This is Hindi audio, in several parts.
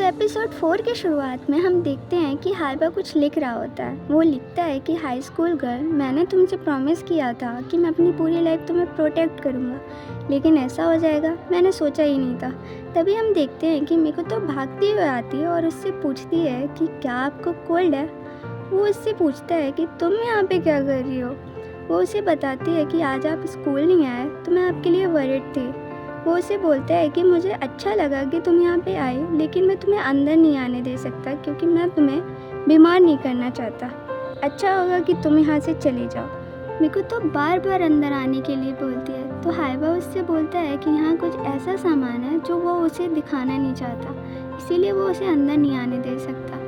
एपिसोड 4 के शुरुआत में हम देखते हैं कि हाइबा कुछ लिख रहा होता है। वो लिखता है कि हाई स्कूल गर्ल, मैंने तुमसे प्रॉमिस किया था कि मैं अपनी पूरी लाइफ तुम्हें प्रोटेक्ट करूँगा, लेकिन ऐसा हो जाएगा मैंने सोचा ही नहीं था। तभी हम देखते हैं कि मेको तो भागती हुई आती है और उससे पूछती है कि क्या आपको कोल्ड है। वो उससे पूछता है कि तुम यहाँ पे क्या कर रही हो। वो उसे बताती है कि आज आप स्कूल नहीं आए तो मैं आपके लिए वरीड थी। वो उसे बोलता है कि मुझे अच्छा लगा कि तुम यहाँ पे आई, लेकिन मैं तुम्हें अंदर नहीं आने दे सकता क्योंकि मैं तुम्हें बीमार नहीं करना चाहता। अच्छा होगा कि तुम यहाँ से चली जाओ। मेको तो बार बार अंदर आने के लिए बोलती है। तो हाइबा उससे बोलता है कि यहाँ कुछ ऐसा सामान है जो वो उसे दिखाना नहीं चाहता, इसीलिए वो उसे अंदर नहीं आने दे सकता।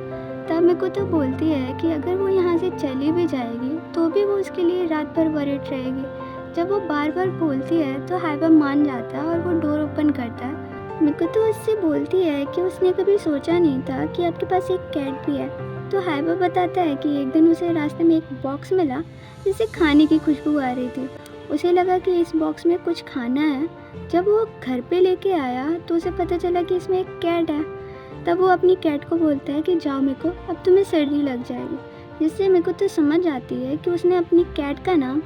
तब मेको तो बोलती है कि अगर वो यहाँ से चली भी जाएगी तो भी वो उसके लिए रात भर वरीड रहेगी। जब वो बार बार बोलती है तो हाइबा मान जाता है और वो डोर ओपन करता है। मेको तो उससे बोलती है कि उसने कभी सोचा नहीं था कि आपके पास एक कैट भी है। तो हाइबा बताता है कि एक दिन उसे रास्ते में एक बॉक्स मिला जिससे खाने की खुशबू आ रही थी। उसे लगा कि इस बॉक्स में कुछ खाना है। जब वो घर पे लेके आया तो उसे पता चला कि इसमें एक कैट है। तब वो अपनी कैट को बोलता है कि जाओ मेको, अब तुम्हें सर्दी लग जाएगी। जिससे मेको तो समझ आती है कि उसने अपनी कैट का नाम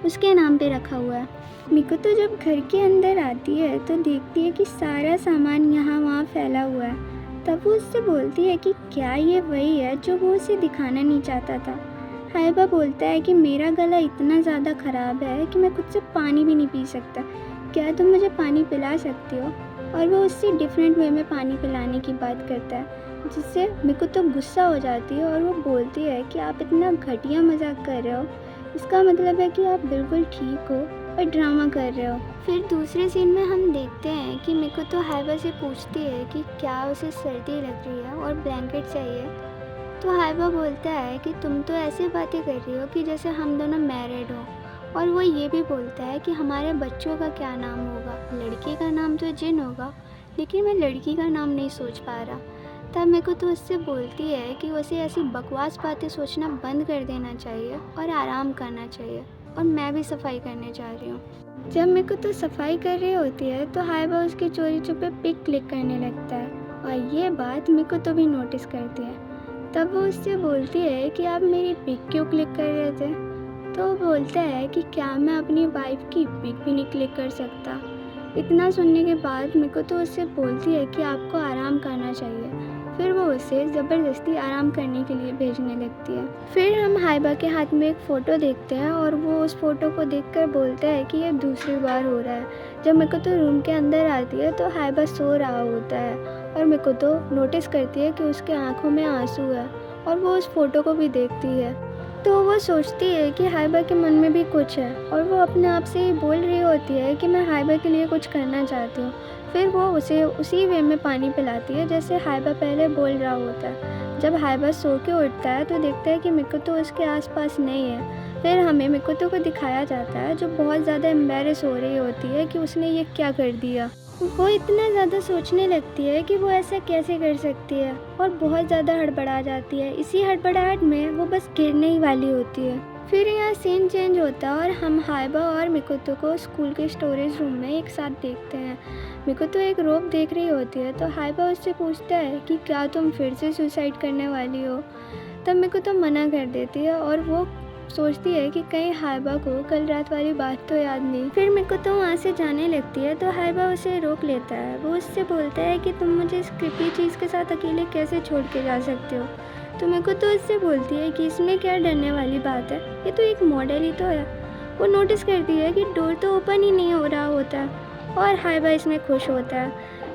उसके नाम पे रखा हुआ है। मिको तो जब घर के अंदर आती है तो देखती है कि सारा सामान यहाँ वहाँ फैला हुआ है। तब वो उससे बोलती है कि क्या ये वही है जो वो उसे दिखाना नहीं चाहता था। हाइबा बोलता है कि मेरा गला इतना ज़्यादा ख़राब है कि मैं खुद से पानी भी नहीं पी सकता, क्या तुम मुझे पानी पिला सकती हो। और वो उससे डिफरेंट वे में पानी पिलाने की बात करता है, जिससे मिको तो गुस्सा हो जाती है और वो बोलती है कि आप इतना घटिया मजाक कर रहे हो, इसका मतलब है कि आप बिल्कुल ठीक हो और ड्रामा कर रहे हो। फिर दूसरे सीन में हम देखते हैं कि मेको तो हाइबा से पूछती है कि क्या उसे सर्दी लग रही है और ब्लैंकेट चाहिए। तो हाइबा बोलता है कि तुम तो ऐसी बातें कर रही हो कि जैसे हम दोनों मैरिड हो। और वो ये भी बोलता है कि हमारे बच्चों का क्या नाम होगा। लड़के का नाम तो जिन होगा, लेकिन मैं लड़की का नाम नहीं सोच पा रहा। तब मेरे को तो उससे बोलती है कि उसे ऐसी बकवास बातें सोचना बंद कर देना चाहिए और आराम करना चाहिए, और मैं भी सफाई करने जा रही हूँ। जब मेरे को तो सफाई कर रही होती है तो हाइबा उसके चोरी छुपे पिक क्लिक करने लगता है, और ये बात मेरे को तो भी नोटिस करती है। तब वो उससे बोलती है कि आप मेरी पिक क्यों क्लिक कर रहे थे। तो वो बोलता है कि क्या मैं अपनी वाइफ की पिक भी नहीं क्लिक कर सकता। इतना सुनने के बाद मेरे को तो उससे बोलती है कि आपको आराम करना चाहिए। फिर वो उसे ज़बरदस्ती आराम करने के लिए भेजने लगती है। फिर हम हाइबा के हाथ में एक फ़ोटो देखते हैं और वो उस फ़ोटो को देखकर बोलता है कि ये दूसरी बार हो रहा है। जब मेरे को तो रूम के अंदर आती है तो हाइबा सो रहा होता है, और मेरे को तो नोटिस करती है कि उसके आँखों में आंसू है, और वो उस फ़ोटो को भी देखती है। तो वो सोचती है कि हाइबा के मन में भी कुछ है, और वो अपने आप से ही बोल रही होती है कि मैं हाइबा के लिए कुछ करना चाहती हूँ। फिर वो उसे उसी वे में पानी पिलाती है जैसे हाइबा पहले बोल रहा होता है। जब हाइबा सो के उठता है तो देखता है कि मिकुतो उसके आसपास नहीं है। फिर हमें मिकुतो को दिखाया जाता है जो बहुत ज़्यादा एम्बैरेस हो रही होती है कि उसने ये क्या कर दिया। वो इतना ज़्यादा सोचने लगती है कि वो ऐसा कैसे कर सकती है, और बहुत ज़्यादा हड़बड़ा जाती है। इसी हड़बड़ाहट में वो बस गिरने ही वाली होती है। फिर यहाँ सीन चेंज होता है और हम हाइबा और मिकुतो को स्कूल के स्टोरेज रूम में एक साथ देखते हैं। मिकुतो एक रोप देख रही होती है तो हाइबा उससे पूछता है कि क्या तुम फिर से सुसाइड करने वाली हो। तब मिकुतो मना कर देती है और वो सोचती है कि कहीं हाइबा को कल रात वाली बात तो याद नहीं। फिर मिकुतो वहाँ से जाने लगती है तो हाइबा उसे रोक लेता है। वो उससे बोलता है कि तुम मुझे इस क्रिपी चीज़ के साथ अकेले कैसे छोड़ के जा सकते हो। तो मिकुतो उससे बोलती है कि इसमें क्या डरने वाली बात है, ये तो एक मॉडल ही तो है। वो नोटिस करती है कि डोर तो ओपन ही नहीं हो रहा होता, और हाइबा इसमें खुश होता है।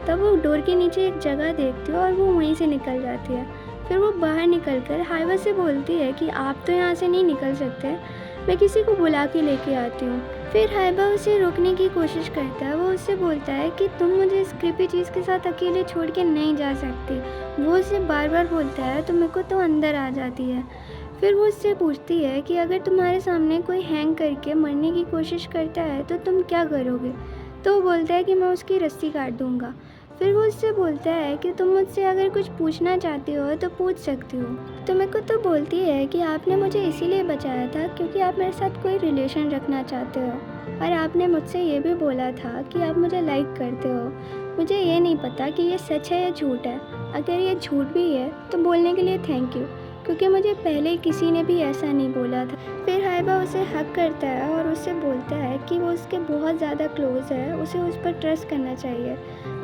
तब वो डोर के नीचे एक जगह देखती है और वो वहीं से निकल जाती है। फिर वो बाहर निकलकर हाइबा से बोलती है कि आप तो यहाँ से नहीं निकल सकते, मैं किसी को बुला के लेके आती हूँ। फिर हाइबा उसे रोकने की कोशिश करता है। वो उससे बोलता है कि तुम मुझे इस क्रिपी चीज़ के साथ अकेले छोड़ के नहीं जा सकती। वो उसे बार बार बोलता है तो मेरे को तो अंदर आ जाती है। फिर वो उससे पूछती है कि अगर तुम्हारे सामने कोई हैंग करके मरने की कोशिश करता है तो तुम क्या करोगे। तो वो बोलता है कि मैं उसकी रस्सी काट दूँगा। फिर वो उससे बोलता है कि तुम मुझसे अगर कुछ पूछना चाहती हो तो पूछ सकती हो। तो मेरे को तो बोलती है कि आपने मुझे इसीलिए बचाया था क्योंकि आप मेरे साथ कोई रिलेशन रखना चाहते हो, और आपने मुझसे ये भी बोला था कि आप मुझे लाइक करते हो। मुझे ये नहीं पता कि ये सच है या झूठ है, अगर ये झूठ भी है तो बोलने के लिए थैंक यू, क्योंकि मुझे पहले किसी ने भी ऐसा नहीं बोला था। फिर हाइबा उसे हक करता है और उससे बोलता है कि वो उसके बहुत ज़्यादा क्लोज़ है, उसे उस पर ट्रस्ट करना चाहिए।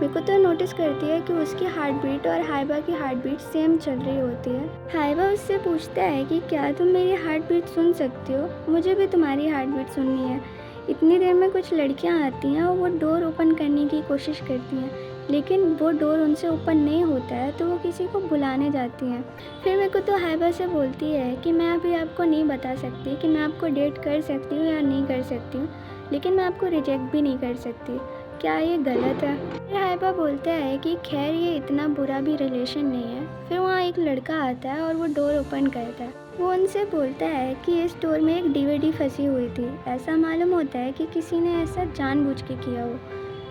मिको तो नोटिस करती है कि उसकी हार्ट बीट और हाइबा की हार्ट बीट सेम चल रही होती है। हाइबा उससे पूछता है कि क्या तुम मेरी हार्ट बीट सुन सकती हो? मुझे भी तुम्हारी हार्ट बीट सुननी है। इतनी देर में कुछ लड़कियां आती हैं और वो डोर ओपन करने की कोशिश करती हैं, लेकिन वो डोर उनसे ओपन नहीं होता है तो वो किसी को बुलाने जाती हैं। फिर मेरे को तो हाइबा से बोलती है कि मैं अभी आपको नहीं बता सकती कि मैं आपको डेट कर सकती हूँ या नहीं कर सकती हूँ, लेकिन मैं आपको रिजेक्ट भी नहीं कर सकती। क्या ये गलत है? फिर हाइबा बोलता है कि खैर ये इतना बुरा भी रिलेशन नहीं है। फिर वहाँ एक लड़का आता है और वो डोर ओपन करता है। वो उनसे बोलता है कि इस डोर में एक डीवीडी फंसी हुई थी। ऐसा मालूम होता है कि किसी ने ऐसा जानबूझ के किया हो।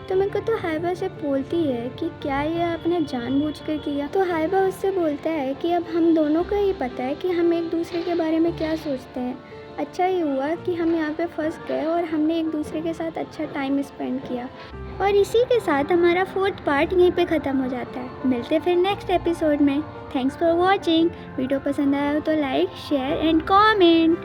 तो मेरे को तो हाइबा से बोलती है कि क्या ये आपने जानबूझकर किया? तो हाइबा उससे बोलता है कि अब हम दोनों को ही पता है कि हम एक दूसरे के बारे में क्या सोचते हैं। अच्छा ही हुआ कि हम यहाँ पे फंस गए और हमने एक दूसरे के साथ अच्छा टाइम स्पेंड किया। और इसी के साथ हमारा 4th पार्ट यहीं पे ख़त्म हो जाता है। मिलते फिर नेक्स्ट एपिसोड में। Thanks for watching. वीडियो पसंद आया हो तो लाइक, शेयर एंड कॉमेंट।